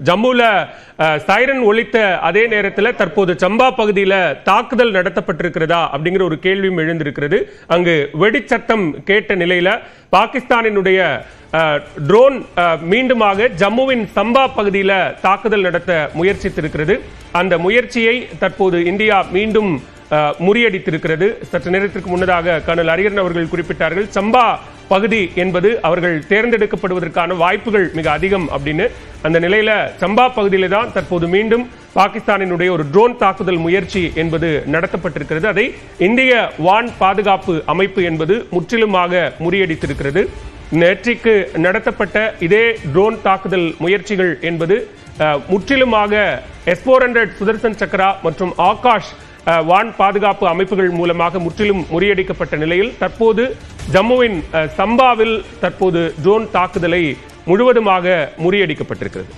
ஜம்முல siren ஒலித்த அதே நேரத்தில் தற்போது சம்பா பகுதியில் தாக்குதல் நடத்தப்பட்டிருக்கிறதா அப்படிங்கிற ஒரு கேள்வியும் எழுந்திருக்கிறது. அங்கு வெடிச்சத்தம் கேட்ட நிலையில பாகிஸ்தானினுடைய ட்ரோன் மீண்டுமாக ஜம்முவின் சம்பா பகுதியில் தாக்குதல் நடத்த முயற்சித்திருக்கிறது. அந்த முயற்சியை தற்போது இந்தியா மீண்டும் முறியடித்திருக்கிறது. சற்று நேரத்திற்கு முன்னதாக கர்னல் ஹரிஹரன் அவர்கள் குறிப்பிட்டார்கள், சம்பா பகுதி என்பது அவர்கள் தேர்ந்தெடுக்கப்படுவதற்கான வாய்ப்புகள் மிக அதிகம் அப்படின்னு. அந்த நிலையில சம்பா பகுதியில தான் தற்போது மீண்டும் பாகிஸ்தானினுடைய ஒரு ட்ரோன் தாக்குதல் முயற்சி என்பது நடத்தப்பட்டிருக்கிறது. அதை இந்திய வான் பாதுகாப்பு அமைப்பு என்பது முற்றிலுமாக முறியடித்திருக்கிறது. நேற்றைக்கு நடத்தப்பட்ட இதே ட்ரோன் தாக்குதல் முயற்சிகள் என்பது முற்றிலுமாக S-400 சுதர்சன் சக்ரா மற்றும் ஆகாஷ் வான் பாதுகாப்பு அமைப்புகள் மூலமாக முற்றிலும் முறியடிக்கப்பட்ட நிலையில் தற்போது ஜம்முவின் சம்பாவில் தற்போது ட்ரோன் தாக்குதலை முழுவதுமாக முறியடிக்கப்பட்டிருக்கிறது.